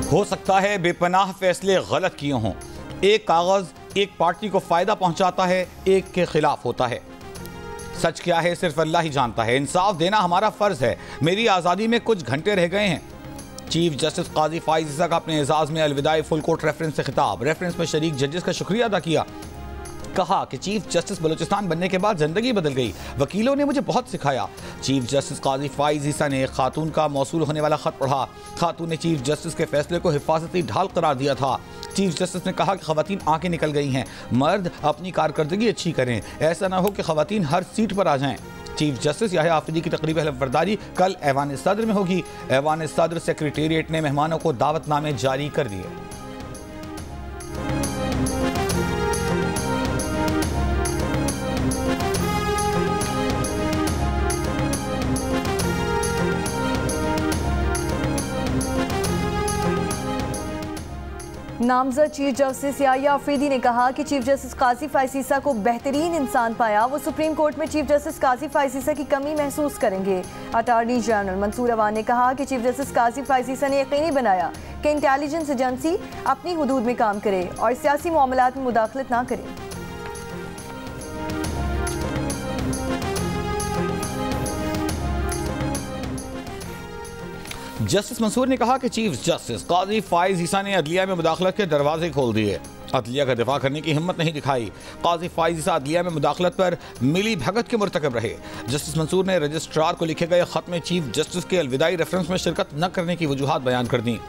हो सकता है बेपनाह फैसले गलत किए हों। एक कागज एक पार्टी को फायदा पहुंचाता है, एक के खिलाफ होता है। सच क्या है सिर्फ अल्लाह ही जानता है। इंसाफ देना हमारा फर्ज है। मेरी आज़ादी में कुछ घंटे रह गए हैं। चीफ जस्टिस काजी फाइज ईसा का अपने एजाज में अलविदाई फुल कोर्ट रेफरेंस से खिताब। रेफरेंस में शरीक जजेस का शुक्रिया अदा किया। कहा कि चीफ जस्टिस बलूचिस्तान बनने के बाद जिंदगी बदल गई। वकीलों ने मुझे बहुत सिखाया। चीफ जस्टिस काजी फाइज ईसा ने एक खातून का मौसूल होने वाला खत पढ़ा। खातून ने चीफ जस्टिस के फैसले को हिफाजती ढाल करार दिया था। चीफ जस्टिस ने कहा कि खवातीन आंखें निकल गई हैं, मर्द अपनी कारकर्दगी अच्छी करें, ऐसा ना हो कि खवातीन हर सीट पर आ जाएं। चीफ जस्टिस याहिया आफरीदी की तकरीब हलफबरदारी कल ऐवान सदर में होगी। ऐवान सदर सेक्रेटेरिएट ने मेहमानों को दावतनामे जारी कर दिए। नामजद चीफ जस्टिस याहिया आफरीदी ने कहा कि चीफ जस्टिस काजी फाइज ईसा को बेहतरीन इंसान पाया। वो सुप्रीम कोर्ट में चीफ जस्टिस काजी फाइज ईसा की कमी महसूस करेंगे। अटॉर्नी जनरल मंसूर अवान ने कहा कि चीफ जस्टिस काजी फाइज ईसा ने यकीनी बनाया कि इंटेलिजेंस एजेंसी अपनी हुदूद में काम करे और सियासी मामलात में मुदाखलत ना करे। जस्टिस मंसूर ने कहा कि चीफ जस्टिस काजी फाइज ईसा ने अदलिया में मुदाखलत के दरवाजे खोल दिए। अदलिया का दिफा करने की हिम्मत नहीं दिखाई। काजी फाइज ईसा अदलिया में मुदाखलत पर मिली भगत के मुर्तकब रहे। जस्टिस मंसूर ने रजिस्ट्रार को लिखे गए खत में चीफ जस्टिस के अलविदाई रेफरेंस में शिरकत न करने की वजूहात बयान कर दी।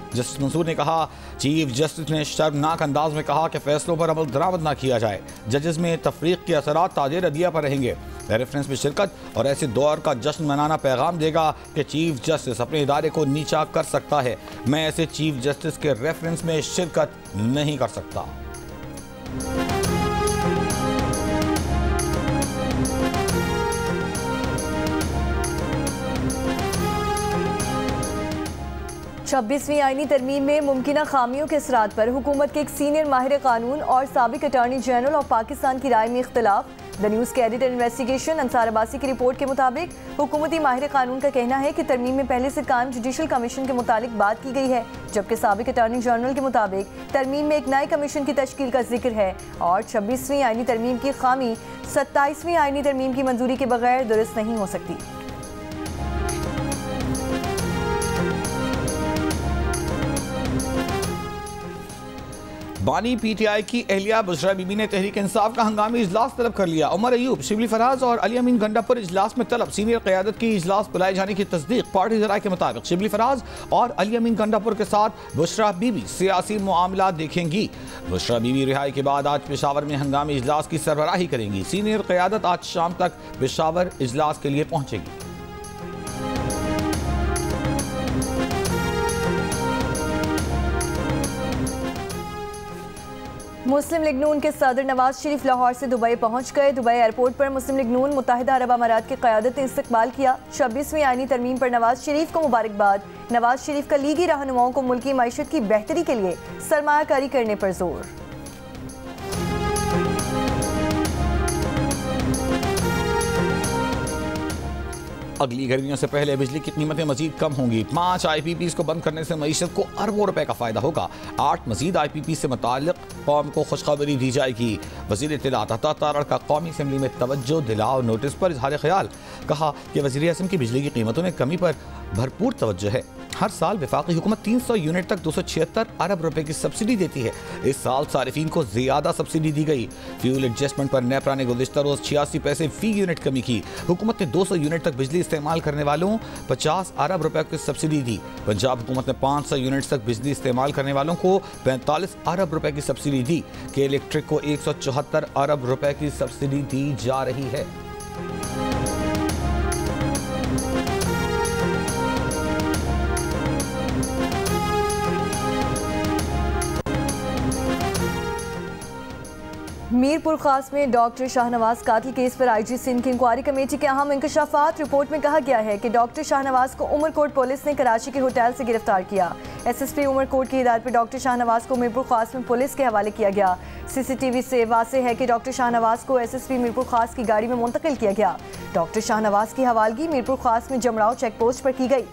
जस्टिस मंसूर ने कहा चीफ जस्टिस ने शर्मनाक अंदाज में कहा कि फैसलों पर अमल दरामद ना किया जाए। जजेस में तफरीक के असरात ताजेर अदलिया पर रहेंगे। रेफरेंस में शिरकत और ऐसे दौर का जश्न मनाना पैगाम देगा कि चीफ जस्टिस अपने इदारे को नीचा कर सकता है। मैं ऐसे चीफ जस्टिस के रेफरेंस में शिरकत नहीं कर सकता। छब्बीसवीं आईनी तरमीम में मुमकिना खामियों के असरात पर हुकूमत के एक सीनियर माहिर कानून और साबिक अटॉर्नी जनरल ऑफ पाकिस्तान की राय में इख्तलाफ। द न्यूज़ के एडिटर इन्वेस्टिगेशन अंसार अब्बासी की रिपोर्ट के मुताबिक हुकूमती माहिर कानून का कहना है कि तरमीम में पहले से कायम जुडिशल कमीशन के मुतालिक बात की गई है, जबकि साबिक अटॉर्नी जनरल के मुताबिक तरमीम में एक नए कमीशन की तश्कील का जिक्र है और 26वीं आईनी तरमीम की खामी 27वीं आईनी तरमीम की मंजूरी के बगैर दुरुस्त नहीं हो सकती। बानी पीटीआई की एहलिया बुशरा बीबी ने तहरीक इंसाफ का हंगामी इजलास तलब कर लिया। उमर अयूब, शिबली फराज और अली अमीन गंडापुर इजलास में तलब। सीनियर क़यादत की इजलास बुलाए जाने की तस्दीक। पार्टी ज़राए के मुताबिक शिबली फराज और अली अमीन गंडापुर के साथ बुशरा बीबी सियासी मामला देखेंगी। बुशरा बीबी रिहाई के बाद आज पेशावर में हंगामी इजलास की सरबराही करेंगी। सीनियर क़यादत आज शाम तक पेशावर इजलास के लिए पहुंचेगी। मुस्लिम लीग नून के सदर नवाज शरीफ लाहौर से दुबई पहुंच गए। दुबई एयरपोर्ट पर मुस्लिम लीग नून मुत्तहिदा अरब अमारात की क़यादत ने इस्तकबाल किया। 26वीं आईनी तरमीम पर नवाज शरीफ को मुबारकबाद। नवाज शरीफ का लीगी रहनुमाओं को मुल्की मईशत की बेहतरी के लिए सरमायाकारी करने पर जोर। अगली गर्मियों से पहले बिजली की कीमतें मजीद कम होंगी। 5 IPPs को बंद करने से मईशत को अरबों रुपए का फायदा होगा। 8 मजीद IPP से मुताल्लिक कौम को खुशखबरी दी जाएगी। वज़ीर इत्तलात अता तारड़ का कौमी असम्बली में तवज्जो दिलाओ नोटिस पर इजहार ख्याल। कहा कि वज़ीर आज़म की बिजली की कीमतों में कमी पर भरपूर तवज्जो है। हर साल वफाकी हुकूमत 300 यूनिट तक 276 अरब रुपए की सब्सिडी देती है। इस साल सारिफीन को ज्यादा सब्सिडी दी गई। फ्यूल एडजस्टमेंट पर नेपरा ने गुज़िश्ता रोज 86 पैसे फी यूनिट कमी की। हुकूमत ने 200 यूनिट तक बिजली इस्तेमाल करने वालों 50 अरब रुपए की सब्सिडी दी। पंजाब हुकूमत ने 500 यूनिट तक बिजली इस्तेमाल करने वालों को 45 अरब रुपए की सब्सिडी दी। के इलेक्ट्रिक को 174 अरब रुपए की सब्सिडी दी जा रही है। मीरपुर खास में डॉक्टर शाहनवाज कातिल केस पर आईजी सिंध की इंक्वायरी कमेटी के अहम इंकशाफात। रिपोर्ट में कहा गया है कि डॉक्टर शाहनवाज को उमरकोट पुलिस ने कराची के होटल से गिरफ्तार किया। एसएसपी उमरकोट की हिदायत पर डॉक्टर शाहनवाज को मीरपुर खास में पुलिस के हवाले किया गया। सीसीटीवी से वाज़ेह है कि डॉक्टर शाहनवाज को एसएसपी मीरपुर खास की गाड़ी में मुंतकिल किया गया। डॉक्टर शाहनवाज की हवालगी मीरपुर खास में जमराव चेक पोस्ट पर की गई।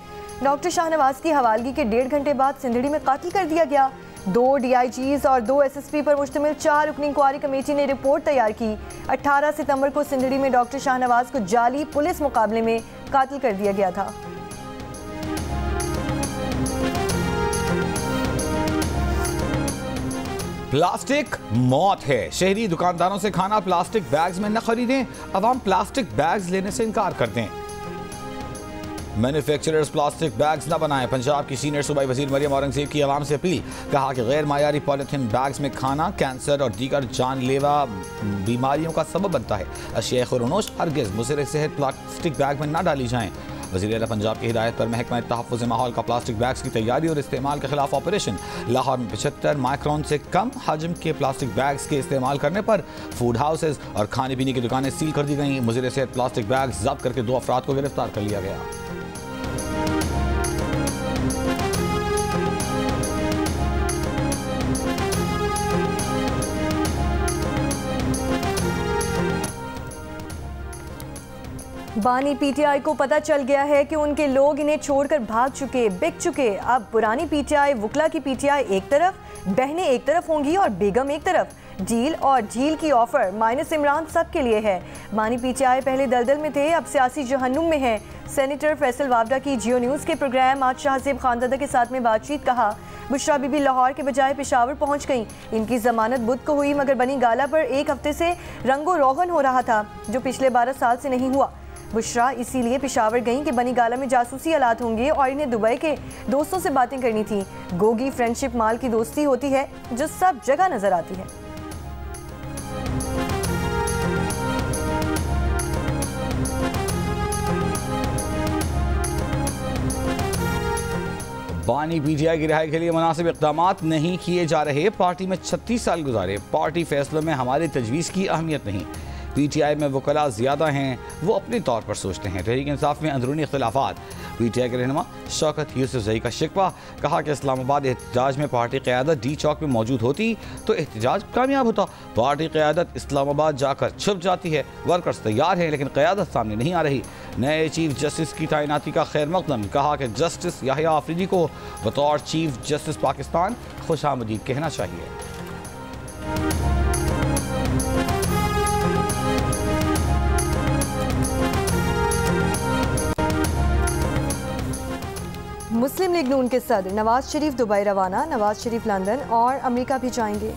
डॉक्टर शाहनवाज की हवालगी के 1.5 घंटे बाद सिंधड़ी में कातिल कर दिया गया। 2 DIGs और 2 SSP पर मुश्तमिल 4 रुकनी इंक्वायरी कमेटी ने रिपोर्ट तैयार की। 18 सितंबर को सिंधड़ी में डॉक्टर शाहनवाज को जाली पुलिस मुकाबले में कातिल कर दिया गया था। प्लास्टिक मौत है। शहरी दुकानदारों से खाना प्लास्टिक बैग्स में न खरीदें। अवाम प्लास्टिक बैग्स लेने से इनकार कर दें। मैन्युफैक्चरर्स प्लास्टिक बैग्स न बनाएं। पंजाब की सीनियर सूबाई वजीर मरियम औरंगजेब की आवाम से अपील। कहा कि गैर मायारी पॉलिथीन बैग्स में खाना कैंसर और दीगर जानलेवा बीमारियों का सबब बनता है। अशिया खुरनोश हरगिज़ मुज़र सेहत प्लास्टिक बैग में न डाली जाएं। वज़ीर आला पंजाब की हिदायत पर महकमा तहफ़्फ़ुज़ माहौल का प्लास्टिक बैग्स की तैयारी और इस्तेमाल के खिलाफ ऑपरेशन। लाहौर में 75 माइक्रोन से कम हजम के प्लास्टिक बैग्स के इस्तेमाल करने पर फूड हाउसेज और खाने पीने की दुकानें सील कर दी गई। मुज़ीर सेहत प्लास्टिक बैग जब्त करके 2 अफराद को गिरफ्तार कर लिया गया। बानी PTI को पता चल गया है कि उनके लोग इन्हें छोड़कर भाग चुके, बिक चुके। अब पुरानी PTI, वुकला की PTI एक तरफ, बहनें एक तरफ होंगी और बेगम एक तरफ। डील और झील की ऑफर माइनस इमरान सब के लिए है। बानी PTI पहले दलदल में थे, अब सियासी जहन्नुम में है। सेनेटर फैसल वावडा की जियो न्यूज़ के प्रोग्राम आज शाहजेब खानदादा के साथ में बातचीत। कहा बुशरा बीबी लाहौर के बजाय पेशावर पहुंच गईं। इनकी जमानत बुध को हुई, मगर बनी गाला पर 1 हफ्ते से रंगो रोगन हो रहा था, जो पिछले 12 साल से नहीं हुआ। बुशरा इसीलिए पेशावर गईं कि बनी गाला में जासूसी हालात होंगे और इन्हें दुबई के दोस्तों से बातें करनी थी। गोगी फ्रेंडशिप माल की दोस्ती होती है जो सब जगह नजर आती है। बानी PTI की रिहाई के लिए मुनासिब इक़दामात नहीं किए जा रहे। पार्टी में 36 साल गुजारे, पार्टी फैसलों में हमारी तजवीज़ की अहमियत नहीं। PTI में वकला ज़्यादा हैं, वो अपने तौर पर सोचते हैं। तहरीक इंसाफ में अंदरूनी इख्तिलाफात। PTI के रहनुमा शौकत यूसुफजई का शिकवा। कहा कि इस्लामाबाद एहतजाज में पार्टी क़यादत D चौक में मौजूद होती तो एहतजाज कामयाब होता। पार्टी क़यादत इस्लामाबाद जाकर छुप जाती है। वर्कर्स तैयार हैं लेकिन क़यादत सामने नहीं आ रही। नए चीफ जस्टिस की तैनाती का खैर मकदम। कहा कि जस्टिस याहिया आफरीदी को बतौर चीफ जस्टिस पाकिस्तान खुशामदीद कहना चाहिए। मुस्लिम लीग नून के सदर नवाज शरीफ दुबई रवाना। नवाज शरीफ लंदन और अमेरिका भी जाएंगे।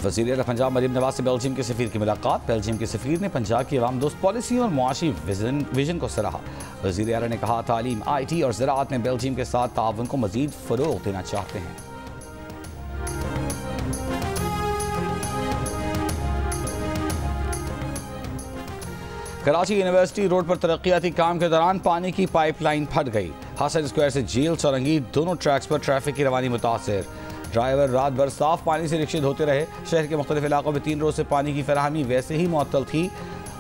वज़ीर आला पंजाब मरीम नवाज से बेल्जियम के सफ़ीर की मुलाकात। बेल्जियम के सफ़ीर ने पंजाब की अवाम दोस्त पॉलिसी और मुआशी विजन को सराहा। वज़ीर आला ने कहा तालीम, IT और ज़राअत में बेल्जियम के साथ ताउन को मज़ीद फ़रोग़ देना चाहते हैं। कराची यूनिवर्सिटी रोड पर तरक्याती काम के दौरान पानी की पाइपलाइन फट गई। हसन स्क्वायर से जेल चौरंगी दोनों ट्रैक्स पर ट्रैफिक की रवानी मुतासर। ड्राइवर रात भर साफ पानी से रिक्शे धोते रहे। शहर के मुख्तलिफ इलाकों में 3 रोज से पानी की फराहमी वैसे ही मुअत्तल थी।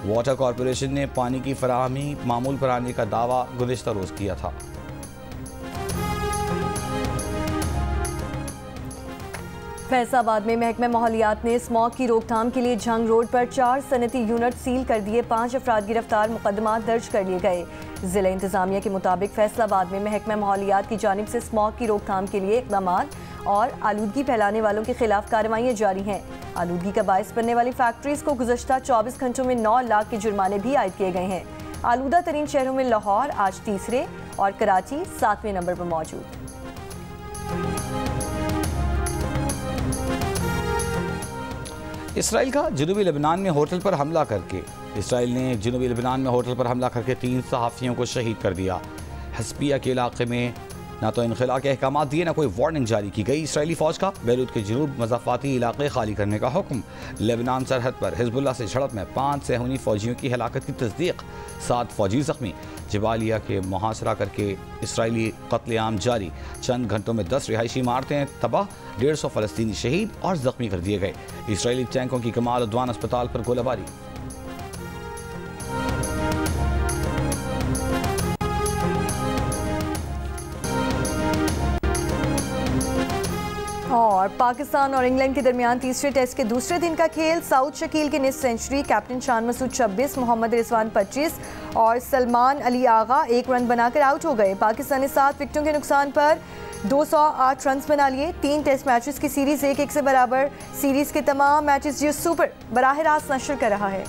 वाटर कॉरपोरेशन ने पानी की फराहमी मामूल पर आने का दावा गुज़िश्ता रोज किया था। फैसलाबाद में महकमा माहौलियात ने स्मॉग की रोकथाम के लिए झंग रोड पर 4 सनती यूनिट सील कर दिए। 5 अफराद गिरफ्तार, मुकदमात दर्ज कर लिए गए। जिला इंतजामिया के मुताबिक फैसलाबाद में महकमा माहौलियात की जानिब से स्मॉग की रोकथाम के लिए इक़दामात और आलूदगी फैलाने वालों के खिलाफ कार्रवाइयाँ जारी हैं। आलूदगी का बायस बनने वाली फैक्ट्रीज को गुज़श्ता 24 घंटों में 9 लाख के जुर्माने भी आयद किए गए हैं। आलूदा तरीन शहरों में लाहौर आज तीसरे और कराची 7वें नंबर पर मौजूद। इसराइल का जनूबी लेबनान में होटल पर हमला करके इसराइल ने जनूबी लेबनान में होटल पर हमला करके 3 सहाफ़ियों को शहीद कर दिया। हस्पिया के इलाके में ना तो इनखला के अहकाम दिए, ना कोई वार्निंग जारी की गई। इसराइली फौज का बैरूत के जनूब मज़ाफ़ाती इलाके खाली करने का हुक्म। लेबनान सरहद पर हिजबुल्लाह से झड़प में 5 सहूनी फौजियों की हलाकत की तस्दीक, 7 फौजी जख्मी। जबालिया के मुहासरा करके इसराइली कत्लेआम जारी, चंद घंटों में 10 रिहायशी इमारतें तबाह, 150 फ़लस्तीनी शहीद और जख्मी कर दिए गए। इसराइली टैंकों की कमाल उद्वान अस्पताल पर गोलाबारी। और पाकिस्तान और इंग्लैंड के दरमियान तीसरे टेस्ट के दूसरे दिन का खेल। साउद शकील की निस्फ सेंचुरी, कैप्टन शान मसूद 26, मोहम्मद रिजवान 25 और सलमान अली आगा 1 रन बनाकर आउट हो गए। पाकिस्तान ने 7 विकेटों के नुकसान पर 208 रन बना लिए। 3 टेस्ट मैचेस की सीरीज 1-1 से बराबर। सीरीज के तमाम मैचेस जियो सुपर बराह रास्त नशर कर रहा है।